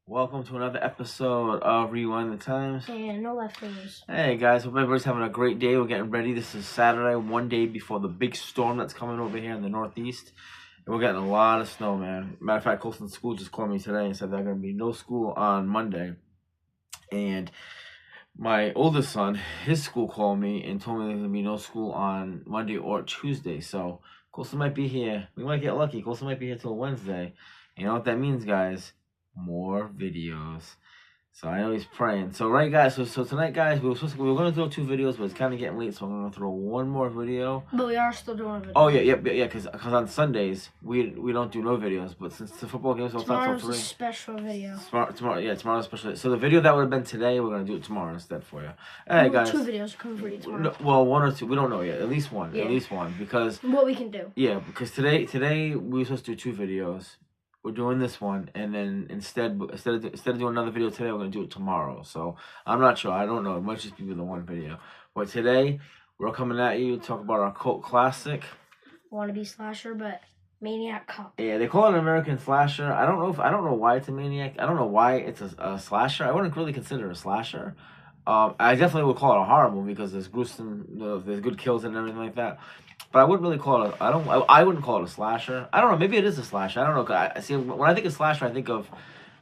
Welcome to another episode of Rewind the Times. And no leftovers. Hey guys, hope everybody's having a great day. We're getting ready. This is Saturday, one day before the big storm that's coming over here in the Northeast. And we're getting a lot of snow, man. Matter of fact, Colston School just called me today and said there's going to be no school on Monday. And my oldest son, his school called me and told me there's going to be no school on Monday or Tuesday. So Colston might be here. We might get lucky. Colston might be here till Wednesday. You know what that means, guys? More videos. So I know he's praying. So right, guys. So tonight, guys, we were going to throw 2 videos, but it's kind of getting late, so I'm going to throw one more video. But we are still doing a video. Oh yeah. Because on Sundays we don't do no videos, but since the football games don't start till 3. Tomorrow's a special video. Tomorrow's special. So the video that would have been today, we're going to do it tomorrow instead for you. Hey guys. 2 videos coming for you tomorrow. No, well, 1 or 2. We don't know yet. At least one. Yeah. At least one, because what we can do. Yeah, because today we were supposed to do 2 videos. We're doing this one, and then instead of doing another video today, we're gonna do it tomorrow. So I'm not sure. I don't know. It might just be the one video. But today we're coming at you to talk about our cult classic. Wannabe slasher, but Maniac Cop. Yeah, they call it an American slasher. I don't know why it's a Maniac. I don't know why it's a slasher. I wouldn't really consider it a slasher. I definitely would call it a horror movie because there's gruesome, there's good kills and everything like that. But I wouldn't really call it. I wouldn't call it a slasher. I don't know. Maybe it is a slasher. I don't know. I see when I think of slasher, I think of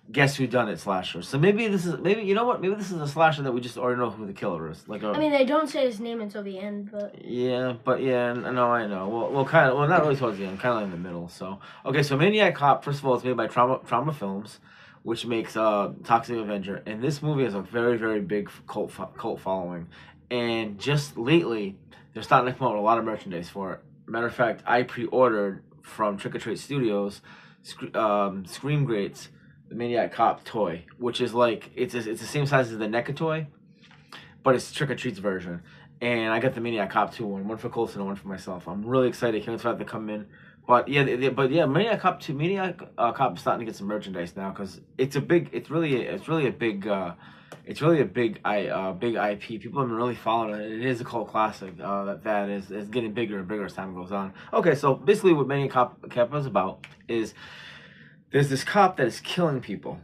Guess Who Done It slasher. So maybe you know what? Maybe this is a slasher that we just already know who the killer is. I mean, they don't say his name until the end, but yeah, no, I know. Well, not really towards the end. Kind of in the middle. So okay, so Maniac Cop. First of all, it's made by Trauma Films, which makes Toxic Avenger, and this movie has a very, very big cult following. And just lately, they're starting to come out with a lot of merchandise for it. Matter of fact, I pre-ordered from Trick or Treat Studios, Scream Greats, the Maniac Cop toy, which is like it's the same size as the NECA toy, but it's Trick or Treat's version. And I got the Maniac Cop 2 one for Colson and one for myself. I'm really excited. Can't wait for that to come in. But yeah, Maniac Cop 2, Cop is starting to get some merchandise now because it's really a big IP. People have been really following it. It is a cult classic that is getting bigger and bigger as time goes on. Okay, so basically what Maniac Cop is about is there's this cop that is killing people,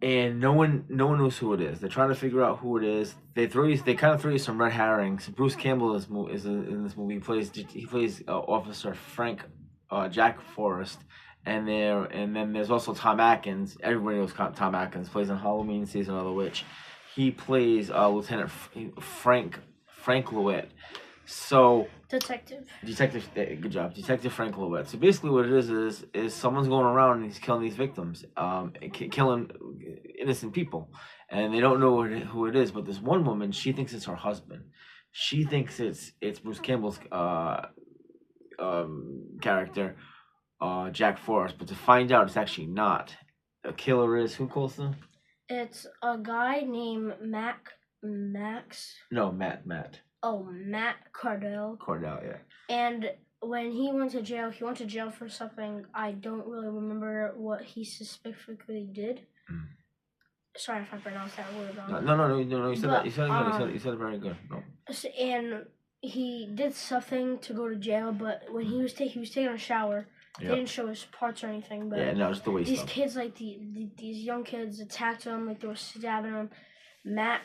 and no one knows who it is. They're trying to figure out who it is. They kind of throw you some red herrings. Bruce Campbell is in this movie. He plays Officer Frank Jack Forrest, and then there's also Tom Atkins. Everybody knows Tom Atkins plays in Halloween Season of the Witch. He plays Lieutenant Frank Lewitt. So Detective. Good job, Detective Frank Lewitt. So basically, what it is someone's going around and he's killing these victims, killing innocent people, and they don't know who it is. But this one woman, she thinks it's her husband. She thinks it's Bruce Campbell's character, Jack Forrest. But to find out, it's actually not. The killer is who, Colson? It's a guy named Max. No, Matt. Oh, Matt Cordell. Cordell, yeah. And when he went to jail for something. I don't really remember what he specifically did. Mm. Sorry if I pronounced that word wrong. No. You said that. You said it. You said it very good. No. And he did something to go to jail, but when he was taking a shower. Yep. They didn't show his parts or anything, but yeah, no, just the way these kids, like these young kids, attacked him, like they were stabbing him. Matt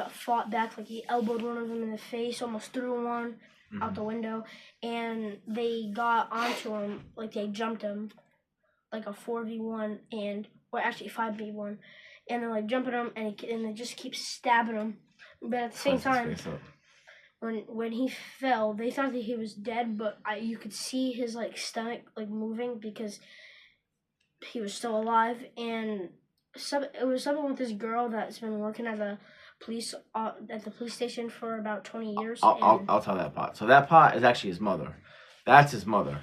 fought back, like he elbowed one of them in the face, almost threw one out the window, and they got onto him, like they jumped him, like a 4v1 or actually 5v1, and they're like jumping him, and they just keep stabbing him, but at the same time. When he fell, they thought that he was dead, but you could see his stomach moving because he was still alive. And it was something with this girl that's been working at the police station for about 20 years. I'll tell that part. So that part is actually his mother. That's his mother.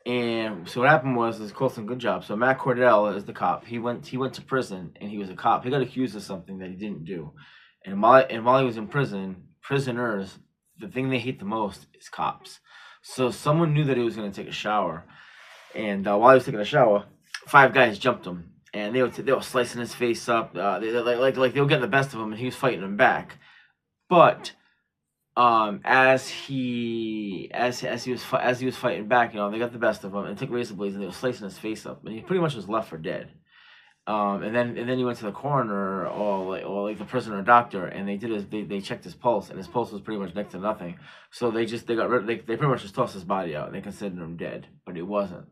And so what happened was, this Colson, good job. So Matt Cordell is the cop. He went to prison and he was a cop. He got accused of something that he didn't do. And while he was in prison, prisoners, the thing they hate the most is cops. So someone knew that he was going to take a shower, and while he was taking a shower, 5 guys jumped him, and they were slicing his face up. They were getting the best of him, and he was fighting them back. But as he was fighting back, they got the best of him and took razor blades and they were slicing his face up, and he pretty much was left for dead. And then he went to the coroner or the prisoner doctor, and they checked his pulse, and his pulse was pretty much next to nothing. So they pretty much just tossed his body out. They considered him dead, but it wasn't.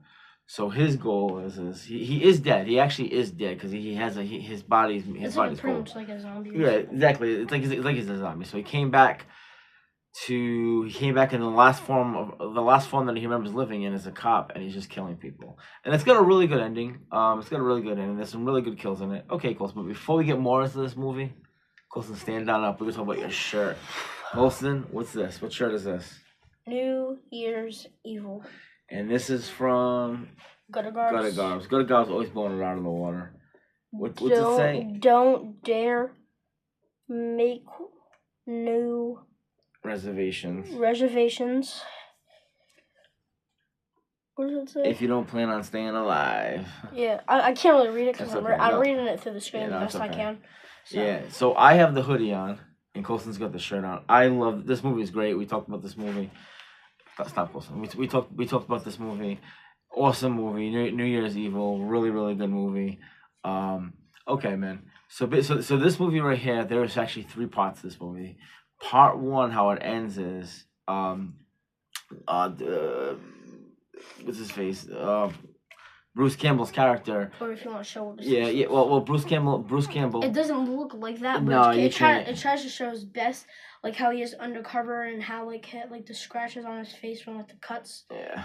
So his goal is he is dead. He actually is dead because he has his body's It's body's pretty cold. much like a zombie. Yeah, exactly. It's like he's a zombie. So he came back in the last form that he remembers living in as a cop, and he's just killing people. And it's got a really good ending. It's got a really good ending. There's some really good kills in it. Okay, Colson, but before we get more into this movie, Colson, stand down up. We're gonna talk about your shirt. Colson, what's this? What shirt is this? New Year's Evil. And this is from Gutter Garbs. Gutter Garbs always blowing it out of the water. What's it say? Don't dare make new reservations. What does it say? If you don't plan on staying alive. Yeah, I can't really read it because okay. I'm reading it through the screen the best okay. I can. So. Yeah, so I have the hoodie on, and Colson's got the shirt on. I love this movie. Is great. We talked about this movie. Stop, Colson. We talked about this movie. Awesome movie. New Year's Evil. Really, really good movie. Okay, man. So this movie right here, there is actually 3 parts to this movie. Part 1, how it ends is what's his face? Bruce Campbell's character. Or if you want to show what yeah. Well, Bruce Campbell. It doesn't look like that, but no, it tries to show his best, like how he is undercover and how like the scratches on his face from like the cuts. Yeah.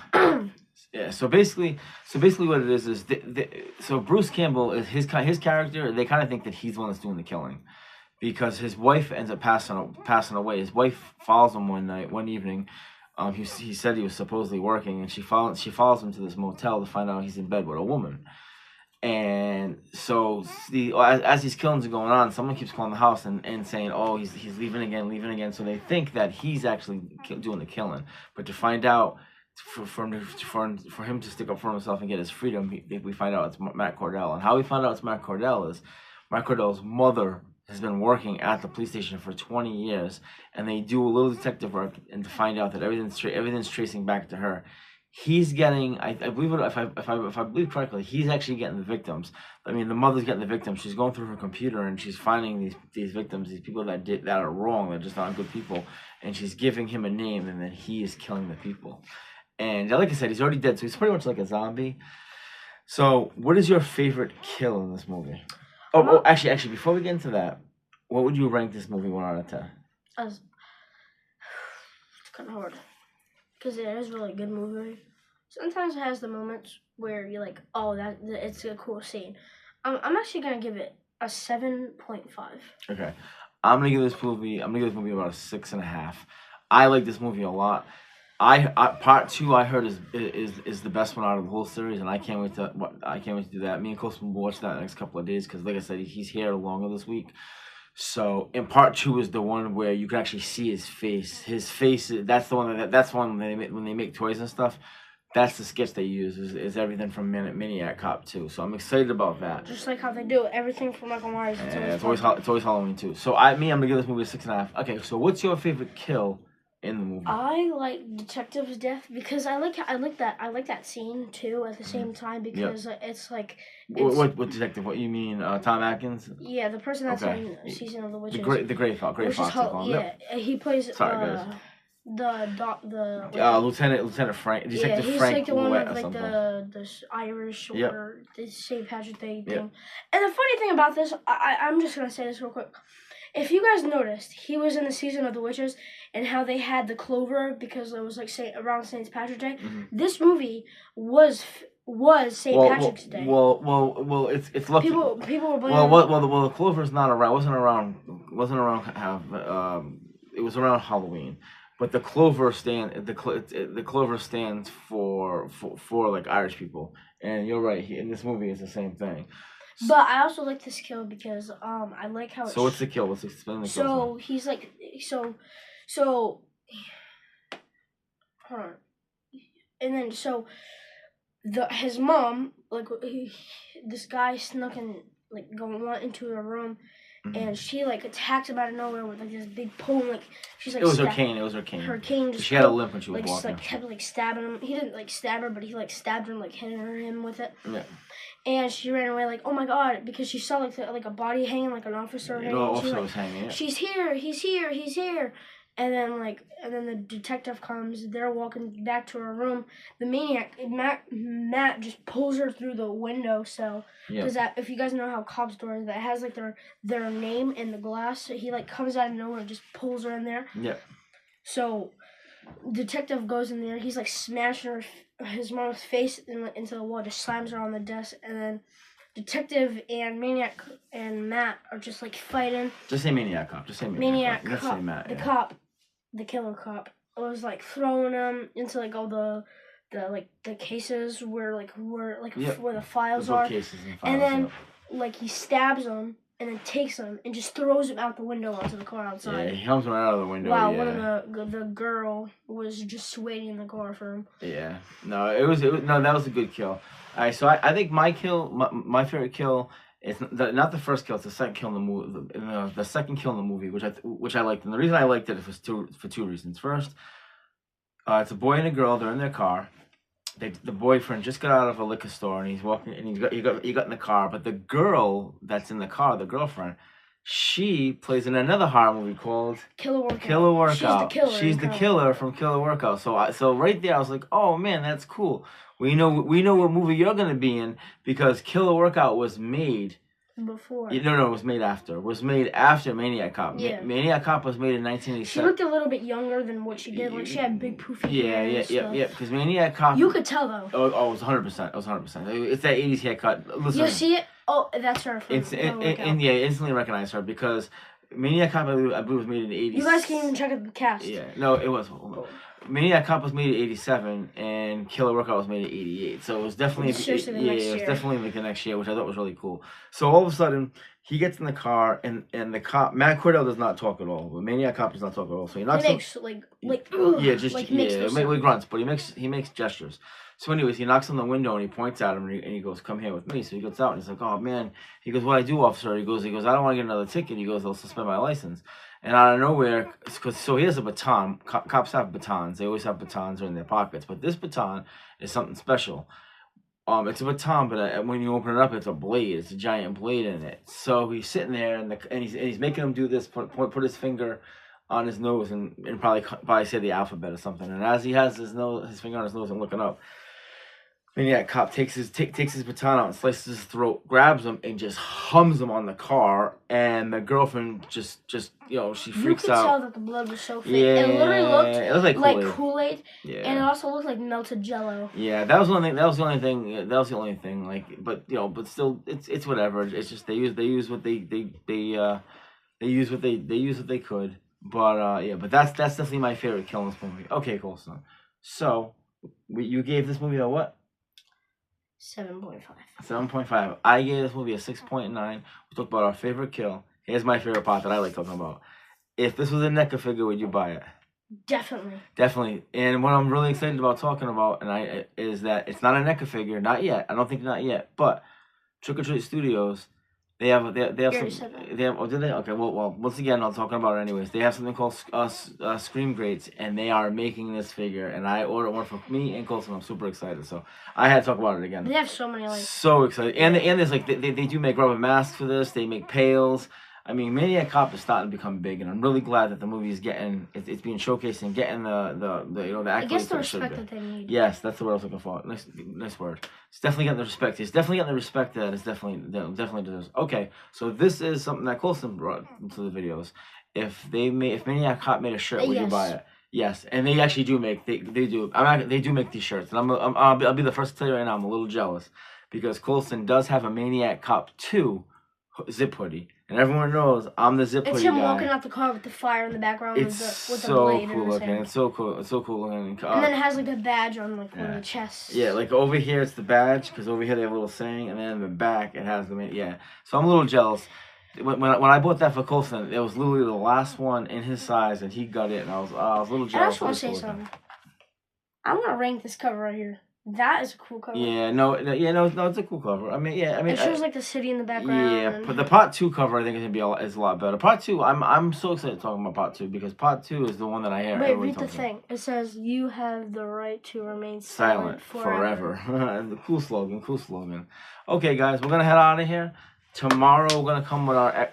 Yeah. So basically, what it is so Bruce Campbell is his character. They kind of think that he's the one that's doing the killing, because his wife ends up passing away. His wife follows him one evening. He said he was supposedly working, and she follows him to this motel to find out he's in bed with a woman. And so as these killings are going on, someone keeps calling the house and saying, "Oh, he's leaving again." So they think that he's actually doing the killing. But to find out, for him to stick up for himself and get his freedom, we find out it's Matt Cordell. And how we find out it's Matt Cordell is Matt Cordell's mother has been working at the police station for 20 years, and they do a little detective work and to find out that everything's tracing back to her. He's getting, I believe it, if I believe correctly, he's actually getting the victims. I mean, the mother's getting the victims. She's going through her computer and she's finding these victims, these people that are wrong, that just aren't good people, and she's giving him a name, and then he is killing the people. And like I said, he's already dead, so he's pretty much like a zombie. So, what is your favorite kill in this movie? Oh, actually, before we get into that, what would you rank this movie 1 out of 10? It's kind of hard, because it is a really good movie. Sometimes it has the moments where you're like, oh, it's a cool scene. I'm actually gonna give it a 7.5. Okay, I'm gonna give this movie about a 6.5. I like this movie a lot. Part 2 I heard is the best one out of the whole series, and I can't wait to do that. Me and Colson will watch that in the next couple of days, because like I said, he's here longer this week. So in part 2 is the one where you can actually see his face. His face, that's the one when they make toys and stuff. That's the sketch they use is everything from Maniac Cop 2. So I'm excited about that. Just like how they do everything from Michael Myers. It's always Halloween too. So I'm gonna give this movie a 6.5. Okay, so what's your favorite kill in the movie? I like Detective's death because I like that scene too at the same time, because it's like what detective? What you mean, Tom Atkins? Yeah, the person that's in Season of the Witches. The Gray Fox. Yeah, he plays. Sorry, guys. Lieutenant Frank, Detective he's Frank like the one Ouellette with like the Irish or the St. Patrick's Day thing. Yep. And the funny thing about this, I'm just gonna say this real quick. If you guys noticed, he was in the Season of the Witches, and how they had the clover because it was like around St. Patrick's Day. Mm-hmm. This movie was St. Patrick's Day. Well, it's lucky. People were blaming. Well, the clover's not around. Wasn't around. It was around Halloween. But the clover stands for like Irish people, and you're right. In this movie, it's the same thing. But I also like this kill because I like how. So what's the kill? Let's explain the kill. So he's like so. Hold on, and then his mom this guy snuck in went into her room, and she like attacked him out of nowhere with like this big pole. Like she's like It was her cane. It was her cane. Her cane. Just she had a limp when she was like, walking. Just, like kept like stabbing him. He didn't like stab her, but he like stabbed her and like hitting him with it. Yeah. And she ran away like, oh my god, because she saw like a body hanging, like an officer hanging. No, officer like, was hanging. Yeah. She's here. He's here. He's here. And then the detective comes. They're walking back to her room. The maniac, Matt just pulls her through the window. So, because if you guys know how cops doors, that has like their name in the glass. So he like comes out of nowhere and just pulls her in there. Yeah. So, detective goes in there. He's like smashing his mom's face into the wall. Just slams her on the desk, and then detective and Maniac and Matt are just like fighting. Just say Maniac cop. Just say Maniac cop. cop. Say Matt, the cop. The killer cop was like throwing him into like all the cases where the files are, and then like he stabs him and then takes him and just throws him out the window onto the car outside. Yeah, he helps him right out of the window. Wow, one of the girl was just waiting in the car for him. Yeah, no, it was no, that was a good kill. All right, so I think my my favorite kill. It's not the first kill; it's the second kill in the movie. The second kill in the movie, which I liked, and the reason I liked it was for two reasons. First, it's a boy and a girl. They're in their car. The boyfriend just got out of a liquor store, and he's walking, and he got in the car. But the girl that's in the car, the girlfriend, she plays in another horror movie called Killer Workout. Killer Workout. She's the killer from Killer Workout. So right there, I was like, oh man, that's cool. We know what movie you're gonna be in because Killer Workout was made before. No, it was made after. It was made after Maniac Cop. Yeah. Maniac Cop was made in 1987. She looked a little bit younger than what she did. Like she had big poofy hair. Yeah. Because Maniac Cop. You could tell though. Oh, it was 100%. It was 100%. It's that 80s haircut. Listen. You see it? Oh, that's her. Instantly recognize her because Maniac Cop, I believe, was made in 80s. You guys can even check out the cast. Yeah. No, it was. Maniac Cop was made in 87 and Killer Workout was made in 88. So it was definitely it was definitely like the next year, which I thought was really cool. So all of a sudden he gets in the car and the cop Matt Cordell does not talk at all, but Maniac Cop does not talk at all. So he knocks makes he grunts, but he makes gestures. So anyways, he knocks on the window and he points at him and he goes, "Come here with me." So he goes out and he's like, "Oh man." He goes, "What I do, officer?" He goes, "I don't want to get another ticket." He goes, "They'll suspend my license." And out of nowhere, so he has a baton. Cops have batons. They always have batons in their pockets. But this baton is something special. It's a baton, but when you open it up, it's a blade. It's a giant blade in it. So he's sitting there, and he's making him do this. Put his finger on his nose and probably say the alphabet or something. And as he has his finger on his nose and looking up, Maniac Cop takes his baton out and slices his throat, grabs him, and just hums him on the car. And the girlfriend just she freaks out. You could tell that the blood was so fake. Yeah, it literally looked like Kool-Aid. Yeah. And it also looked like melted Jello. Yeah, that was the only thing. Like, but still, it's whatever. It's just they use what they could. But that's definitely my favorite kill in this movie. Okay, Colson. So you gave this movie a what? 7.5. 7.5. I gave this movie a 6.9. We talked about our favorite kill. Here's my favorite part that I like talking about. If this was a NECA figure, would you buy it? Definitely. And what I'm really excited about talking about is that it's not a NECA figure, not yet. I don't think not yet. But Trick or Treat Studios, they have some. They have. Oh, did they? Okay. Well. Once again, I'm talking about it anyways. They have something called Scream Grates, and they are making this figure. And I ordered one for me and Colson. I'm super excited. So I had to talk about it again. They have so many So excited, and there's they do make rubber masks for this. They make pails. I mean, Maniac Cop is starting to become big, and I'm really glad that the movie is it's being showcased and getting the accolades. I guess the respect that they need. Yes, that's the word I was looking for. Nice word. It's definitely getting the respect. It's definitely getting the respect that it's definitely deserves. Okay, so this is something that Colson brought into the videos. If Maniac Cop made a shirt, would you buy it? Yes, and they actually do make they do make these shirts, and I'll be the first to tell you right now. I'm a little jealous because Colson does have a Maniac Cop 2 zip hoodie. And everyone knows I'm the zip hoodie guy. It's him walking out the car with the fire in the background with the blade in his hand. It's so cool. It's so cool looking. And then it has like a badge on one of the chests. Yeah, like over here it's the badge because over here they have a little saying, and then in the back it has the So I'm a little jealous. When I bought that for Colson, it was literally the last one in his size, and he got it, and I was a little jealous. I just want to say something. I'm gonna rank this cover right here. That is a cool cover. Yeah, no, it's a cool cover. I mean, It shows like the city in the background. Yeah, but the part 2 cover I think is gonna be is a lot better. Part 2, I'm so excited talking about part 2 because part 2 is the one that I hear. Wait, read the thing. It says you have the right to remain silent forever. The cool slogan. Okay, guys, we're gonna head out of here. Tomorrow we're gonna come with our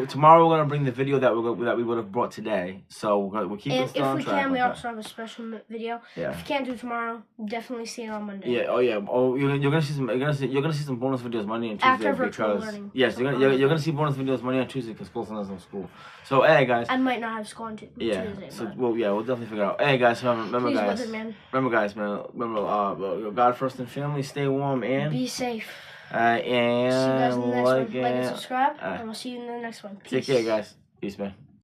tomorrow we're gonna bring the video that we would have brought today. So we'll keep this on track. And if we can, we also have a special video. Yeah. If you can't do tomorrow, definitely see it on Monday. Yeah. Oh yeah. Oh, you're gonna see some bonus videos Monday and Tuesday after virtual learning. Yes, you're gonna see bonus videos Monday and Tuesday because Colson has no school. So hey guys. I might not have school on Tuesday. Yeah. So we'll definitely figure out. Hey guys, remember guys. Remember God first and family. Stay warm and be safe. And see you guys in the next one. Like and subscribe, and we'll see you in the next one. Peace. Take care, guys. Peace, man.